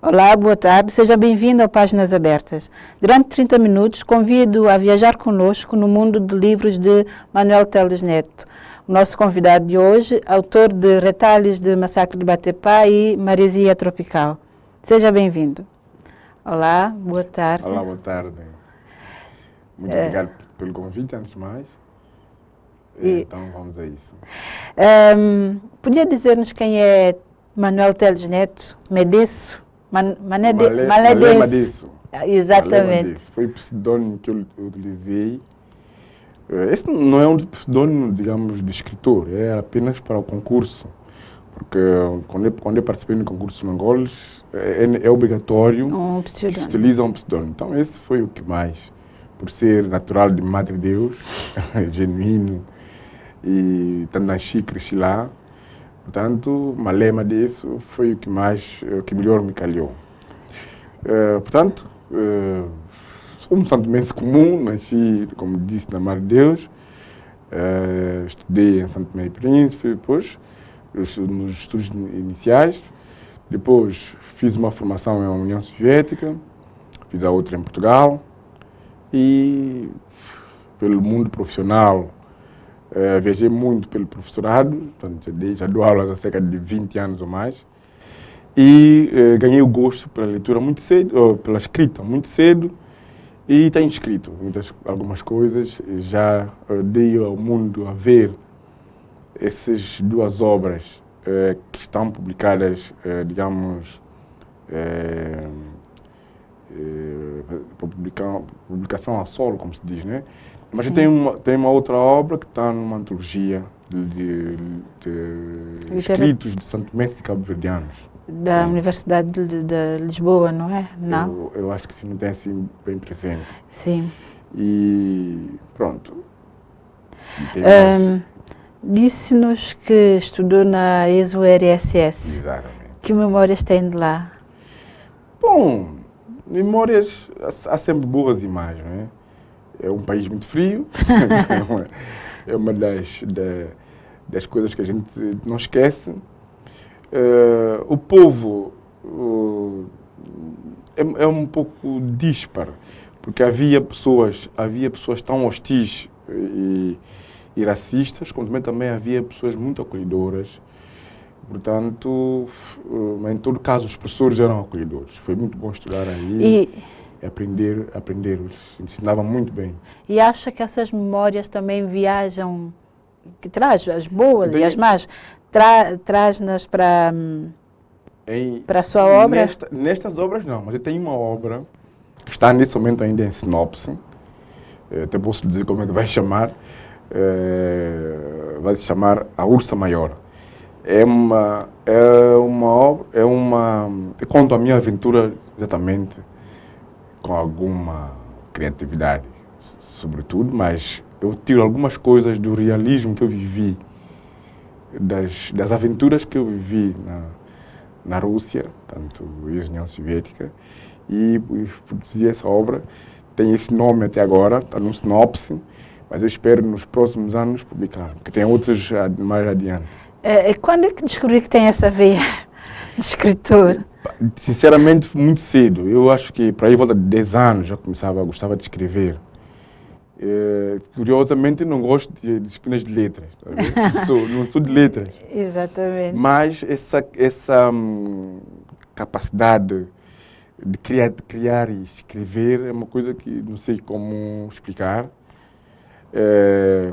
Olá, boa tarde, seja bem-vindo ao Páginas Abertas. Durante 30 minutos convido a viajar conosco no mundo de livros de Manuel Teles Neto. O nosso convidado de hoje, autor de Retalhos de Massacre de Batepá e Maresia Tropical. Seja bem-vindo. Olá, boa tarde. Olá, boa tarde. Muito obrigado pelo convite, antes de mais. Então vamos a isso. Podia dizer-nos quem é Manuel Teles Neto? Medesso? Malé Madesso. Exatamente. Foi o pseudônimo que eu utilizei. Esse não é um pseudônimo, digamos, de escritor, é apenas para o concurso. Porque quando eu participei no concurso de Mongoles, é obrigatório que se utilize um pseudônimo. Então esse foi o que mais, por ser natural de Madre Deus, genuíno, e nasci e cresci lá. Portanto, Malé Madesso foi o que melhor me calhou. Portanto, sou um santomense comum, nasci, como disse, na Madre Deus. Estudei em Santo Tomé e Príncipe, depois, nos estudos iniciais. Depois, fiz uma formação na União Soviética, fiz a outra em Portugal. E, pelo mundo profissional, viajei muito pelo professorado, portanto, já dou aulas há cerca de 20 anos ou mais. E ganhei o gosto pela leitura muito cedo, pela escrita muito cedo, e tenho escrito algumas coisas. Já dei ao mundo a ver essas duas obras que estão publicadas, digamos, publicação a solo, como se diz, né? Mas eu tenho uma outra obra que está numa antologia de escritos de santomenses e cabo-verdianos. Da Universidade de Lisboa, não é? Não? Eu acho que sim, não tem assim bem presente. Sim. E pronto. Disse-nos que estudou na ESO-RSS. Exatamente. Que memórias tem de lá? Bom, memórias há sempre boas e más, não é? É um país muito frio, é uma das coisas que a gente não esquece. O povo é um pouco díspar, porque havia pessoas tão hostis e racistas, como também havia pessoas muito acolhedoras. Portanto, em todo caso, os professores eram acolhedores. Foi muito bom estudar aí. Aprender, ensinava muito bem. E acha que essas memórias também viajam, que traz as boas e as más, traz-nas para a sua obra? Nestas obras não, mas eu tenho uma obra que está nesse momento ainda em sinopse, até posso dizer como é que vai chamar, vai se chamar A Ursa Maior. Eu conto a minha aventura exatamente com alguma criatividade, sobretudo, mas eu tiro algumas coisas do realismo que eu vivi, das aventuras que eu vivi na Rússia, tanto ex-União Soviética, e produzi essa obra. Tem esse nome até agora, está no sinopse, mas eu espero nos próximos anos publicar, porque tem outros mais adiante. Quando é que descobri que tem essa veia de escritor? Sinceramente, muito cedo. Eu acho que para aí volta de 10 anos já gostava de escrever. Curiosamente, não gosto de disciplinas de letras. Tá vendo? Não sou de letras. Exatamente. Mas essa capacidade de criar e escrever é uma coisa que não sei como explicar.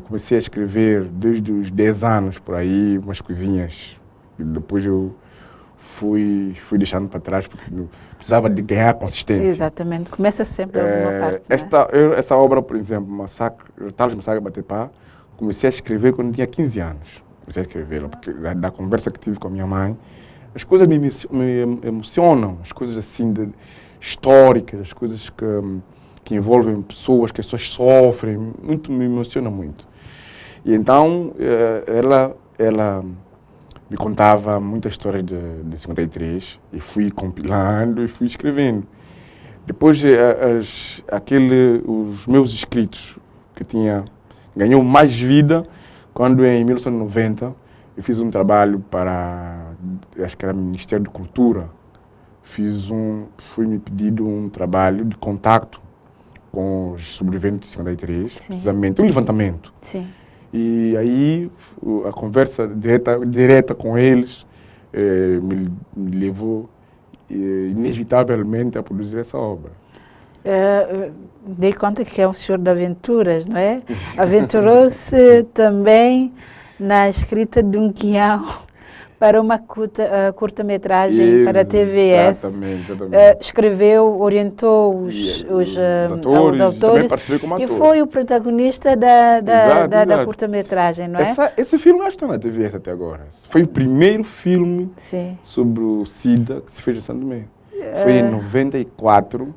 Comecei a escrever desde os 10 anos, por aí, umas coisinhas. Depois eu fui deixando para trás porque precisava de ganhar consistência. Exatamente, começa sempre alguma parte. Essa obra, por exemplo, Retalhos de Massacre de Batepá, comecei a escrever quando tinha 15 anos. Comecei a escrevê-la, porque da conversa que tive com a minha mãe, as coisas me emocionam, as coisas assim históricas, as coisas que envolvem pessoas, que as pessoas sofrem, me emociona muito. E então, ela me contava muitas histórias de 53 e fui compilando e fui escrevendo. Depois, os meus escritos que ganhou mais vida quando em 1990 eu fiz um trabalho para, acho que era o Ministério de Cultura foi-me pedido um trabalho de contacto com os sobreviventes de 53, Sim. precisamente um levantamento. Sim. E aí a conversa direta com eles me levou inevitavelmente a produzir essa obra. Dei conta que é um senhor de aventuras, não é? Aventurou-se também na escrita de um guião para uma curta-metragem para a TVS. Exatamente. Escreveu, orientou os autores também participei como ator. e foi o protagonista da curta-metragem, não é? Esse filme acho que está na TVS até agora. Foi o primeiro filme Sim. sobre o SIDA que se fez em São Tomé. Foi em 94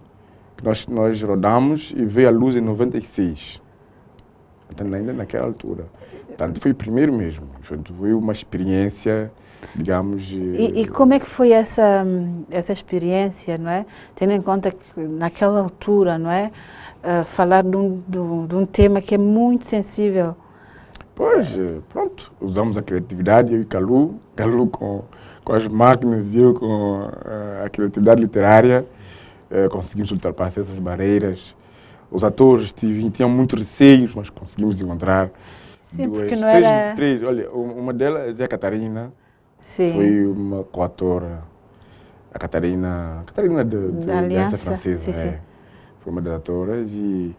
que nós rodamos e veio à luz em 96. Então, ainda naquela altura. Portanto, foi o primeiro mesmo. Foi uma experiência, digamos... E como é que foi essa experiência, não é? Tendo em conta que naquela altura, não é? Falar de um tema que é muito sensível. Pois, pronto. Usamos a criatividade, eu e Calu com as máquinas e eu com a criatividade literária. Conseguimos ultrapassar essas barreiras. Os atores tinham muitos receios, mas conseguimos encontrar porque não era... três. Olha, uma delas é a Catarina. Sim. Foi uma coautora. A Catarina da Aliança Francesa. Sim. Foi uma das autoras e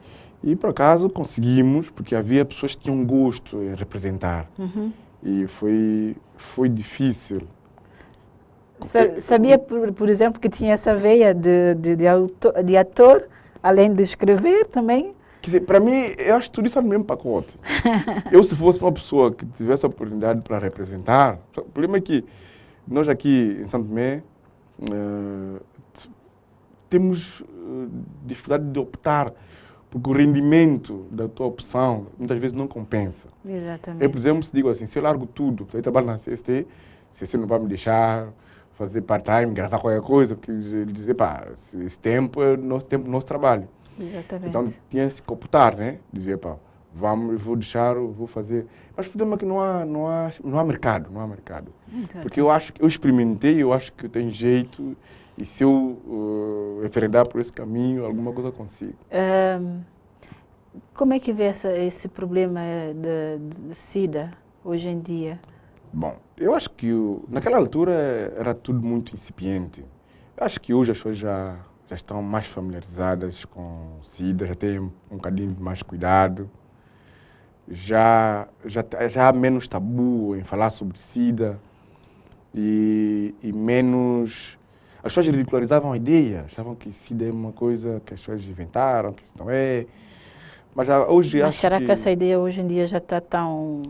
por acaso conseguimos, porque havia pessoas que tinham gosto em representar. Uhum. E foi difícil. Sabia, por exemplo, que tinha essa veia de ator, além de escrever também? Quer dizer, para mim, eu acho que tudo isso é no mesmo pacote. Eu, se fosse uma pessoa que tivesse a oportunidade para representar, o problema é que nós aqui em São Tomé temos dificuldade de optar, porque o rendimento da tua opção muitas vezes não compensa. Exatamente. Eu, por exemplo, se digo assim, se eu largo tudo, eu trabalho na CST, CST não vai me deixar fazer part-time, gravar qualquer coisa, porque dizer, pá, esse tempo é nosso trabalho. Exatamente. Então tinha-se que optar, né? Dizer, pá, vou deixar, vou fazer. Mas o problema é que não há mercado, não há mercado. Porque eu acho que eu experimentei, eu acho que tem jeito, e se eu enveredar por esse caminho, alguma coisa consigo. Como é que vê esse problema de SIDA hoje em dia? Bom, eu acho que naquela altura era tudo muito incipiente. Eu acho que hoje as pessoas já estão mais familiarizadas com o SIDA, já têm um bocadinho mais cuidado. Já há menos tabu em falar sobre SIDA e menos... As pessoas ridicularizavam a ideia, achavam que SIDA é uma coisa que as pessoas inventaram, que isso não é. Mas hoje acho que... será que essa ideia hoje em dia já está tão...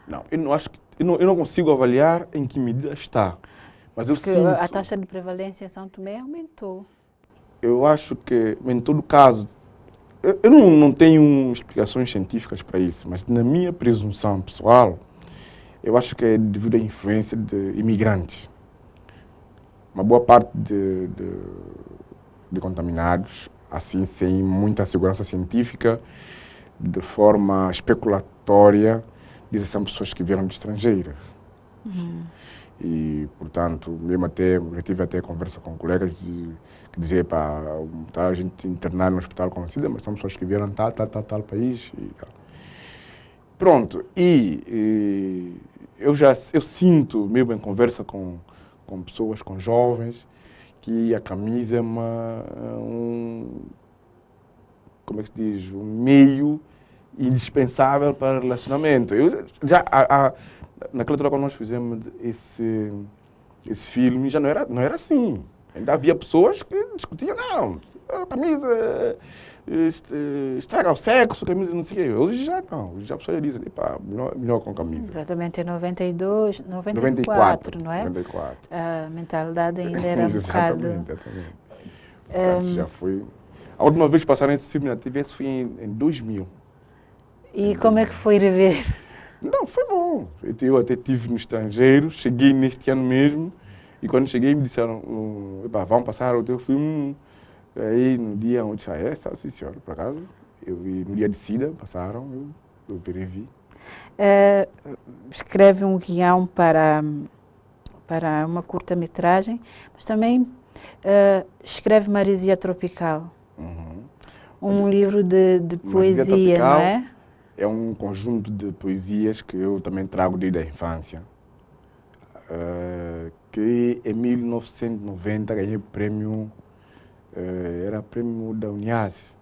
Não, eu não acho que... Eu não consigo avaliar em que medida está. Mas eu sinto... a taxa de prevalência em São Tomé aumentou. Eu acho que, em todo caso, eu não tenho explicações científicas para isso, mas na minha presunção pessoal, eu acho que é devido à influência de imigrantes. Uma boa parte de contaminados, assim, sem muita segurança científica, de forma especulatória, dizem que são pessoas que vieram de estrangeiras. E, portanto, mesmo eu tive até conversa com colegas que diziam, pá, tá a gente internar no hospital com SIDA, mas são pessoas que vieram de tal país e tal. Pronto, eu sinto, mesmo em conversa com pessoas, com jovens, que a camisa é como é que se diz, um meio indispensável para relacionamento. Naquela altura, quando nós fizemos esse filme, já não era assim. Ainda havia pessoas que discutiam, não, a camisa estraga o sexo, a camisa não sei o quê. Hoje já não, hoje já a pessoa dizem, pá, melhor com camisa. Exatamente, em 94, não é? 94. A mentalidade ainda era um bocado... Exatamente. Portanto, já foi... A última vez que passaram esse filme na TV foi em 2000. E como é que foi rever? Não, foi bom. Eu até estive no estrangeiro, cheguei neste ano mesmo, e quando cheguei me disseram, vamos passar o teu filme, aí no dia onde está, sim senhor, por acaso, eu vi no dia de SIDA, passaram, eu vi. Escreve um guião para uma curta-metragem, mas também Escreve Maresia Tropical, Uhum. um livro de Maresia poesia, Tropical não é? é um conjunto de poesias que eu também trago desde a infância. Que em 1990 ganhei o prêmio, era prêmio da Unias,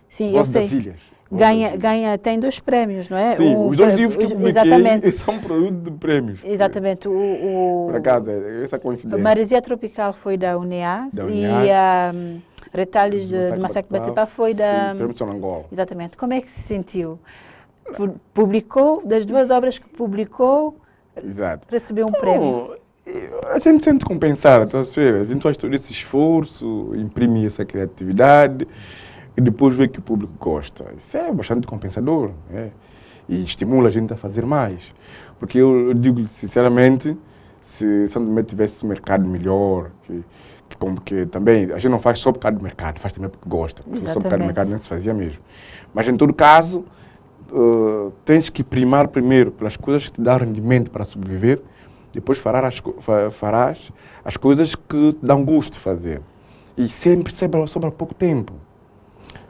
Sim, eu Voz das sei. Ilhas. Voz das Ilhas. Tem 2 prémios, não é? Sim, os 2 livros que eu publiquei Exatamente, são produto de prêmios. exatamente. Por acaso, essa coincidência. Maresia Tropical foi da Unias Da e Unias, Retalhos do de Massacre de Batipá, Batipá foi da... sim, prêmio de Sonangol. Exatamente. Como é que se sentiu? Publicou, das 2 obras que publicou, Exato. recebeu um prêmio. Não, a gente sente compensar, tá certo? A gente faz todo esse esforço, imprime essa criatividade e depois vê que o público gosta. Isso é bastante compensador, né? E estimula a gente a fazer mais. Porque eu digo sinceramente, se São Tomé tivesse um mercado melhor, que também a gente não faz só por causa do mercado, faz também porque gosta. Porque só por causa do mercado nem se fazia mesmo. Mas em todo caso, tens que primar primeiro pelas coisas que te dão rendimento para sobreviver, depois farás as coisas que te dão gosto de fazer. E sempre sobra pouco tempo.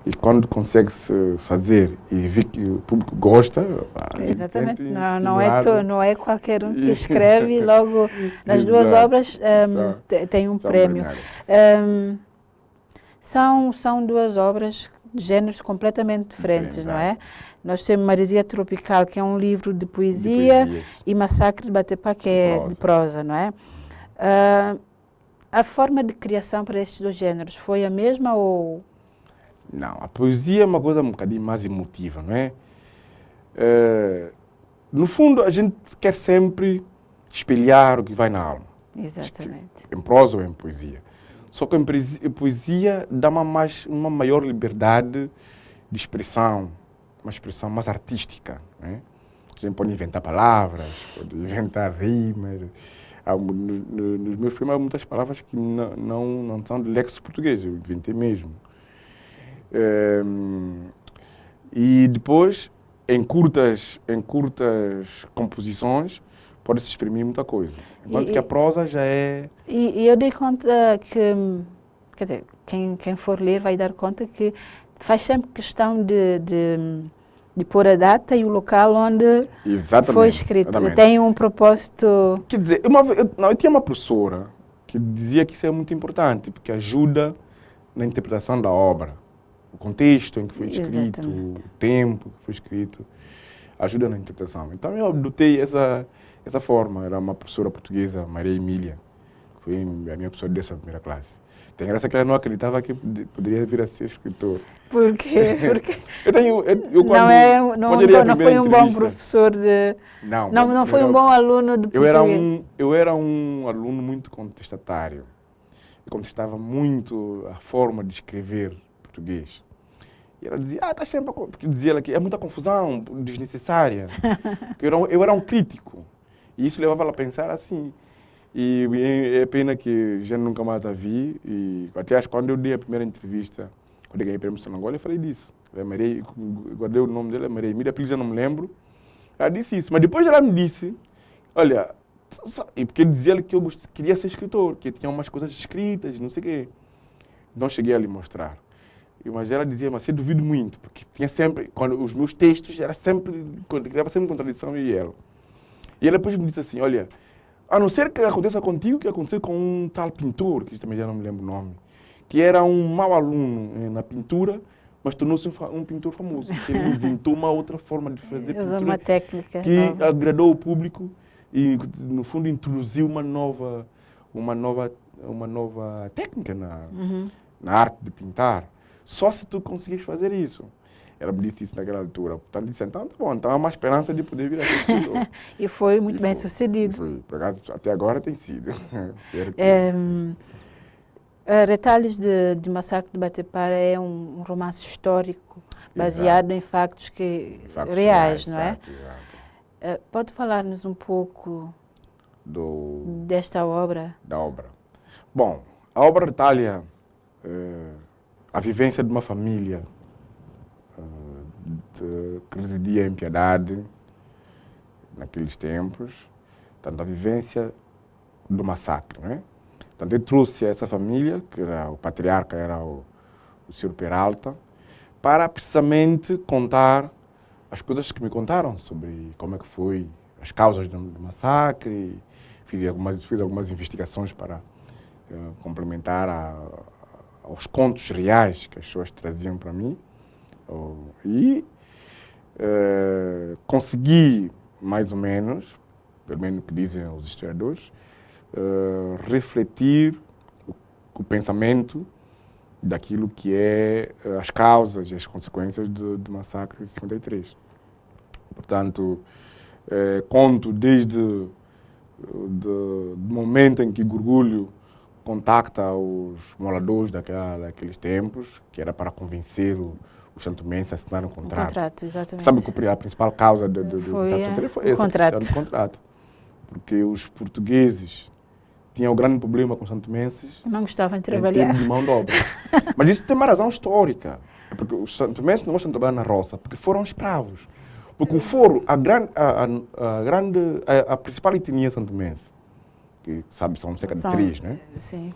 E quando consegue-se fazer e vê que o público gosta... Exatamente, não é qualquer um que escreve e logo nas 2 obras tem um prêmio. São 2 obras de géneros completamente diferentes, não é? Nós temos Maresia Tropical, que é um livro de poesia, e Massacre de Batipá, que é de prosa, não é? A forma de criação para estes 2 géneros foi a mesma ou... Não, a poesia é uma coisa um bocadinho mais emotiva, não é? No fundo, a gente quer sempre espelhar o que vai na alma. Exatamente. Em prosa ou em poesia. Só que em poesia dá uma maior liberdade de expressão, uma expressão mais artística, né? A gente pode inventar palavras, pode inventar rimas. Nos meus poemas há muitas palavras que não são do lexo português, eu inventei mesmo. E depois, em curtas composições, pode-se exprimir muita coisa. Enquanto que a prosa já é... E eu dei conta que, quer dizer, quem for ler vai dar conta que faz sempre questão de pôr a data e o local onde foi escrito. Exatamente. Tem um propósito... Quer dizer, eu tinha uma professora que dizia que isso é muito importante, porque ajuda na interpretação da obra. O contexto em que foi escrito, o tempo que foi escrito, ajuda na interpretação. Então eu adotei essa forma. Era uma professora portuguesa, Maria Emília, que foi a minha professora dessa primeira classe. Tem graça que ela não acreditava que poderia vir a ser escritor. Por quê? Porque não foi um bom professor de... Não foi um bom aluno de português. Eu era um aluno muito contestatário. Eu contestava muito a forma de escrever português. E ela dizia, tá sempre... Porque dizia ela que é muita confusão, desnecessária. Eu era um crítico. E isso levava ela a pensar assim. E é pena que já nunca mais a vi. E até acho que quando eu dei a primeira entrevista, quando eu ganhei o prêmio Sonangol, eu falei disso. Eu guardei o nome dela, Maria Emília, porque já não me lembro. Ela disse isso. Mas depois ela me disse, olha, porque dizia que eu queria ser escritor, que tinha umas coisas escritas, não sei o quê. Não cheguei a lhe mostrar. Mas ela dizia, mas eu duvido muito, porque tinha sempre, quando os meus textos, criava sempre contradição eu e ela. E ela depois me disse assim, olha, a não ser que aconteça contigo, que aconteceu com um tal pintor, que também já não me lembro o nome, que era um mau aluno na pintura, mas tornou-se um pintor famoso. Ele inventou uma outra forma de fazer pintura, uma técnica que nova. agradou o público e, no fundo, introduziu uma nova técnica na arte de pintar. Só se tu conseguires fazer isso. Ela me disse isso naquela altura. Portanto, disse, então, tá bom, então há uma esperança de poder vir a ser escritor. E foi muito bem sucedido. Foi, por acaso, até agora tem sido. Retalhos de Massacre de Batipá é um romance histórico, baseado em factos reais, não é? Exato. Pode falar-nos um pouco desta obra? Da obra. Bom, a obra detalha a vivência de uma família que residia em Piedade naqueles tempos, tanto a vivência do massacre, né? Portanto, eu trouxe essa família, que era o patriarca, era o Sr. Peralta, para precisamente contar as coisas que me contaram sobre como é que foi, as causas do massacre. Fiz algumas investigações para complementar aos contos reais que as pessoas traziam para mim. E consegui, mais ou menos, pelo menos o que dizem os historiadores, refletir o pensamento daquilo que é as causas e as consequências do massacre de 53. Portanto, conto desde o momento em que Gorgulho contacta os moradores daqueles tempos, que era para convencer os santomenses a assinar um contrato. O contrato, exatamente. Sabe que a principal causa do foi essa, contrato. Contrato. Porque os portugueses tinham um grande problema com os santomenses. Não gostavam de Em trabalhar. termos de mão de obra. Mas isso tem uma razão histórica. É porque os santomenses não gostam de trabalhar na roça, porque foram escravos. Porque o foro, a principal etnia santomense, que sabe, são cerca de 3, né? Sim.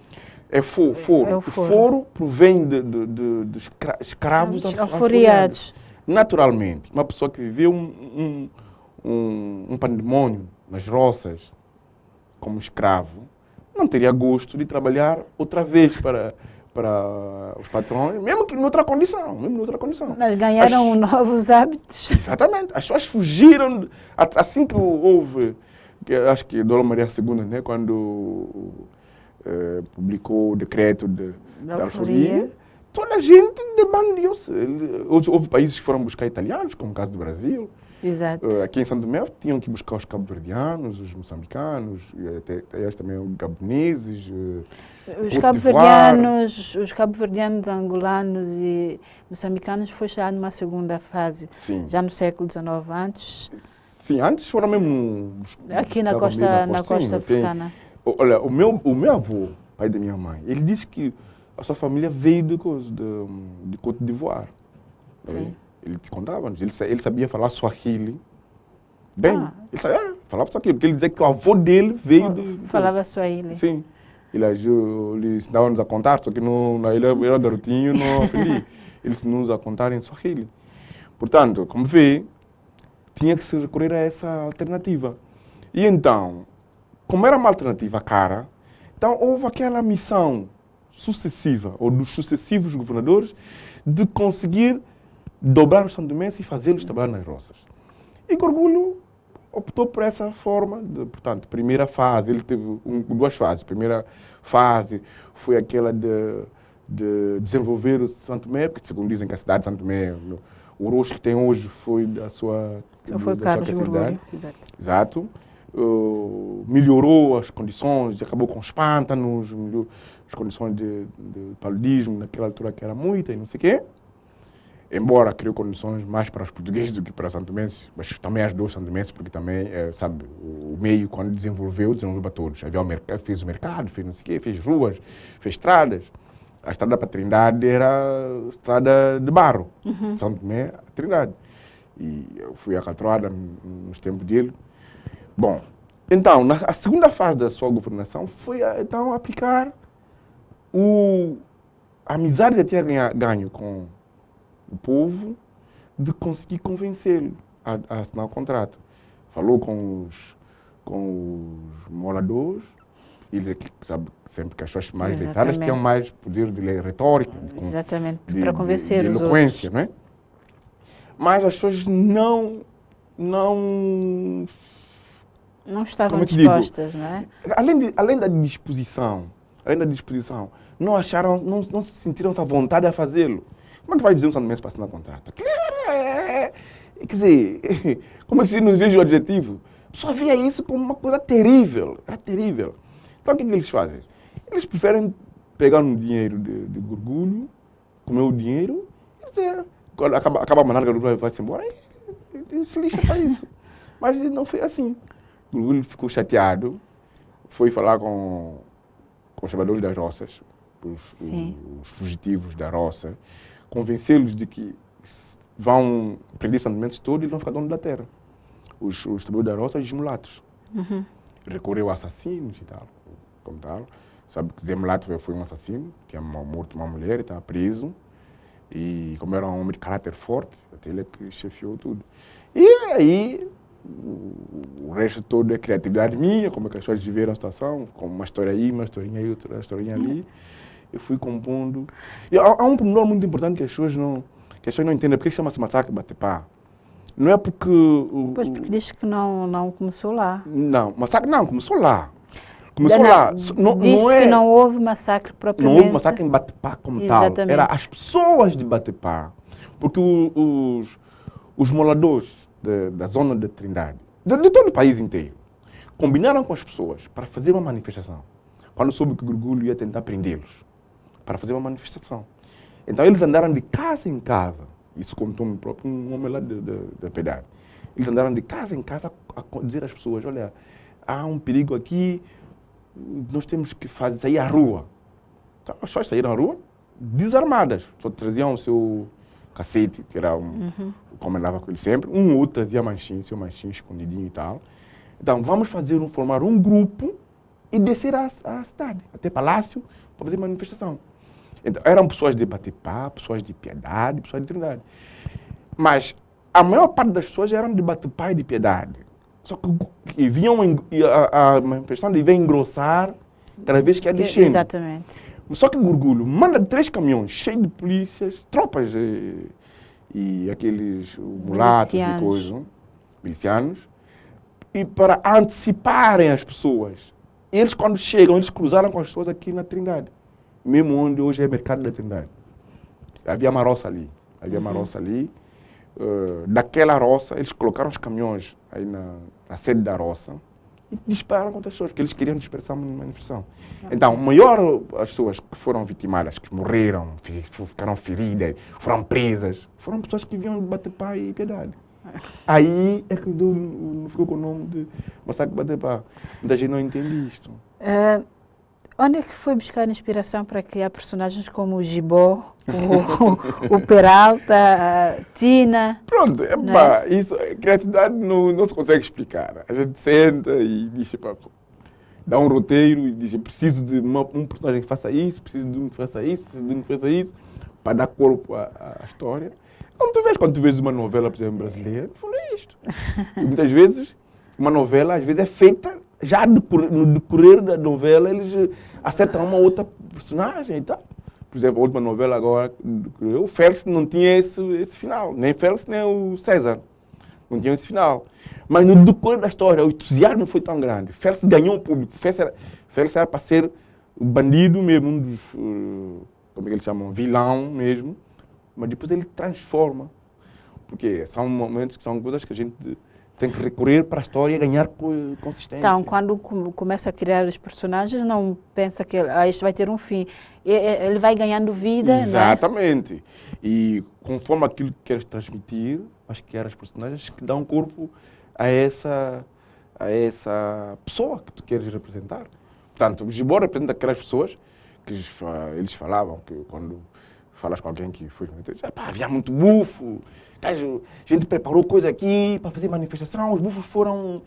É foro. É o foro provém de escravos alforriados. Naturalmente, uma pessoa que viveu um pandemônio nas roças como escravo, não teria gosto de trabalhar outra vez para os patrões, mesmo que em outra condição. Mas ganharam novos hábitos. Exatamente. As pessoas fugiram, assim que houve, acho que Dona Maria II, né, quando publicou o decreto da alforria, toda a gente debandiu-se. Houve países que foram buscar italianos, como o caso do Brasil. Exato. Aqui em São Tomé tinham que buscar os cabo-verdianos, os moçambicanos, até também os gaboneses. Os cabo-verdianos, angolanos e moçambicanos foi já numa segunda fase. Sim. Já no século XIX antes. Sim, antes foram mesmo aqui na costa africana. Olha, o meu avô, pai da minha mãe, ele disse que a sua família veio de Côte d'Ivoire. Sim. Ele te contava, ele sabia falar Swahili bem. Ele sabia falar Swahili, porque ele dizia que o avô dele veio de... Falava Swahili. Sim. Ele ensinava-nos a contar, só que ele era garotinho, não aprendi. Ele ensinou-nos a contar em Swahili. Portanto, como vê, tinha que se recorrer a essa alternativa. E então, como era uma alternativa cara, então houve aquela missão sucessiva, ou dos sucessivos governadores, de conseguir dobrar os santomenses e fazê-los trabalhar nas roças. E Gorgulho optou por essa forma, portanto, primeira fase, ele teve duas fases. Primeira fase foi aquela de desenvolver o Santo Tomé, porque segundo dizem que a cidade de Santo Tomé, o rosto que tem hoje foi da sua Carlos Gorgulho. Exato. Melhorou as condições, acabou com os pântanos, melhorou as condições de paludismo, naquela altura que era muita e não sei o quê. Embora criou condições mais para os portugueses do que para os santomenses, mas também ajudou os santomenses, porque também, sabe, o meio, quando desenvolveu para todos. Fez o mercado, fez não sei o quê, fez ruas, fez estradas. A estrada para a Trindade era estrada de barro, São Tomé, Trindade. E eu fui acaltroada nos tempos dele. Bom, então, a segunda fase da sua governação foi, então, aplicar a amizade que tinha ganho com o povo, de conseguir convencê-lo a assinar o contrato. Falou com os moradores, ele sabe sempre que as pessoas mais letradas tinham mais poder de retórica, para convencer de os eloquência, outros. Né? Mas as pessoas não estavam dispostas, não é? Além da disposição, não se sentiram à vontade a fazê-lo. Como é que vai dizer um santomense para assinar contrato? Quer dizer, como é que se nos veja o adjetivo? A pessoa via isso como uma coisa terrível. Era terrível. Então o que eles fazem? Eles preferem pegar um dinheiro de Gorgulho, comer o dinheiro, e dizer, quando acaba a manada, Gorgulho vai-se embora, e se lixa para isso. Mas não foi assim. Gorgulho ficou chateado, foi falar com os trabalhadores das roças, os fugitivos da roça, convencê-los de que vão prender santomenses todos e vão ficar donos da terra. Os trabalhadores da roça e os mulatos. Recorreu a assassinos e tal, como tal. Sabe que Zé Mulato foi um assassino, que é morto uma mulher e estava preso. E como era um homem de caráter forte, até ele é que chefiou tudo. E aí, o resto todo é criatividade minha, como é que as pessoas viveram a situação, como uma história aí, uma historinha aí, outra historinha ali. Eu fui compondo. E há um pormenor muito importante que as pessoas não entendem. Por que chama-se Massacre Batepá? Não é porque... Pois, porque diz que não começou lá. Não, massacre não, começou lá. Começou lá. Diz-se que não houve massacre propriamente. Não houve massacre em Batepá como Exatamente. tal. Era as pessoas de Batepá. Porque os moradores da zona de Trindade, de todo o país inteiro, combinaram com as pessoas para fazer uma manifestação. Quando soube que o Gurgulho ia tentar prendê-los, para fazer uma manifestação. Então eles andaram de casa em casa. Isso contou-me próprio um homem lá da Piedade. Eles andaram de casa em casa a dizer às pessoas, olha, há um perigo aqui, nós temos que sair à rua. Então as pessoas saíram à rua desarmadas. Só traziam o seu cacete, que era como andava com ele sempre. Um ou outro trazia seu manchinho escondidinho e tal. Então vamos formar um grupo e descer à cidade, até Palácio, para fazer manifestação. Então, eram pessoas de Batepá, pessoas de Piedade, pessoas de Trindade. Mas a maior parte das pessoas eram de Batepá e de Piedade. Só que a manifestação devia engrossar cada vez que ia descendo. Exatamente. Só que Gurgulho manda 3 caminhões cheios de polícias, tropas e aqueles mulatos e coisas, milicianos, e para anteciparem as pessoas. Eles, quando chegam, eles cruzaram com as pessoas aqui na Trindade. Mesmo onde hoje é o mercado da Trindade. Havia uma roça ali. Daquela roça, eles colocaram os caminhões aí na sede da roça e dispararam contra as pessoas, porque eles queriam dispersar uma manifestação. Então, as pessoas que foram vitimadas, que morreram, ficaram feridas, foram presas, foram pessoas que vinham de Batepá e Piedade. Aí é que ficou com o nome de Massacre Batepá. Muita gente não entende isto. Onde é que foi buscar inspiração para criar personagens como o Gibó, o Peralta, a Tina? Pronto, isso, criatividade não se consegue explicar. A gente senta e diz, dá um roteiro e diz, preciso de um personagem que faça isso, preciso de um que faça isso, preciso de um que faça isso, para dar corpo à história. Quando tu vês uma novela, por exemplo, brasileira, no fundo é isto. E muitas vezes, uma novela, às vezes, é feita já no decorrer da novela, eles acertam uma outra personagem e tal. Por exemplo, a última novela agora, o Félix não tinha esse final. Nem Félix, nem o César. Não tinha esse final. Mas no decorrer da história, o entusiasmo foi tão grande. Félix ganhou o público. Félix era para ser o bandido mesmo, um dos, como é que eles chamam, vilão mesmo. Mas depois ele transforma. Porque são momentos que são coisas que a gente tem que recorrer para a história e ganhar consistência. Então, quando começa a criar os personagens, não pensa que isto vai ter um fim. Ele vai ganhando vida, exatamente. Né? E conforme aquilo que queres transmitir, acho que as personagens que dão corpo a essa pessoa que tu queres representar. Portanto, o Gibó representa aquelas pessoas que eles falavam que quando falas com alguém que foi... havia muito bufo. A gente preparou coisa aqui para fazer manifestação, os bufos foram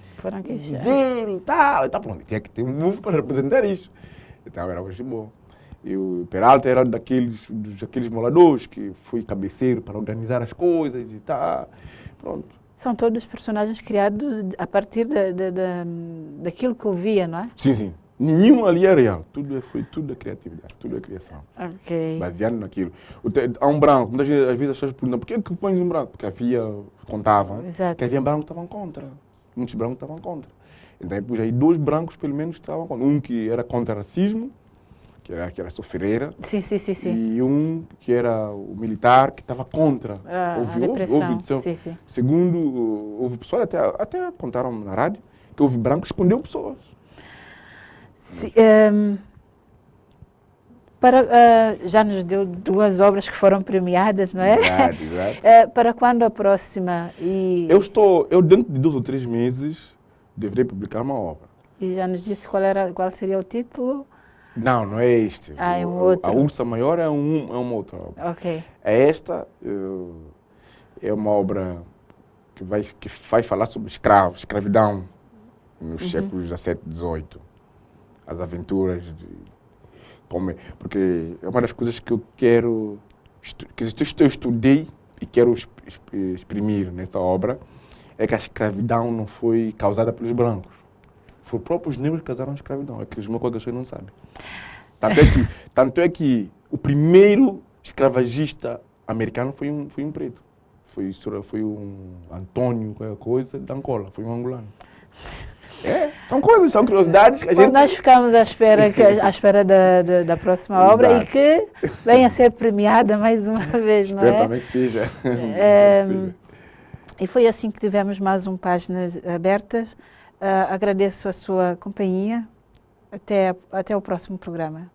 dizer e tal. Então, pronto, tinha que ter um bufo para representar isso. Então era o Gibó. E o Peralta era daqueles moradores que foi cabeceiro para organizar as coisas e tal. Pronto. São todos personagens criados a partir daquilo que eu via, não é? Sim, sim. Nenhum ali é real. Foi tudo a criatividade, tudo a criação. Ok. Baseado naquilo. Há um branco. Às vezes as pessoas perguntam, por que pões um branco? Porque contavam, exato, que havia brancos que estavam contra. Muitos brancos estavam contra. Então, depois aí 2 brancos, pelo menos, estavam contra. Um que era contra racismo, que era sofreira. Sim. E um que era o militar, que estava contra. Sim. Segundo, houve pessoas, até contaram na rádio, que houve branco que escondeu pessoas. Já nos deu 2 obras que foram premiadas, não é? Exato. Para quando a próxima? Eu dentro de 2 ou 3 meses, deverei publicar uma obra. E já nos disse qual seria o título? Não é este. É um outro. A Ursa Maior é uma outra obra. Ok. Esta é uma obra que vai falar sobre escravidão nos séculos XVII e XVIII. As aventuras Porque é uma das coisas que eu quero, que eu estudei e quero exprimir nessa obra, é que a escravidão não foi causada pelos brancos. Foram os próprios negros que causaram a escravidão, é que os meus colegas não sabem. Tanto é que o primeiro escravagista americano foi um preto. Foi um Antônio, qualquer coisa, de Angola, foi um angolano. São coisas, são curiosidades que a gente... Nós ficamos à espera da próxima obra e que venha a ser premiada mais uma vez, não é? Espero também que seja. E foi assim que tivemos mais um Páginas Abertas. Agradeço a sua companhia. Até o próximo programa.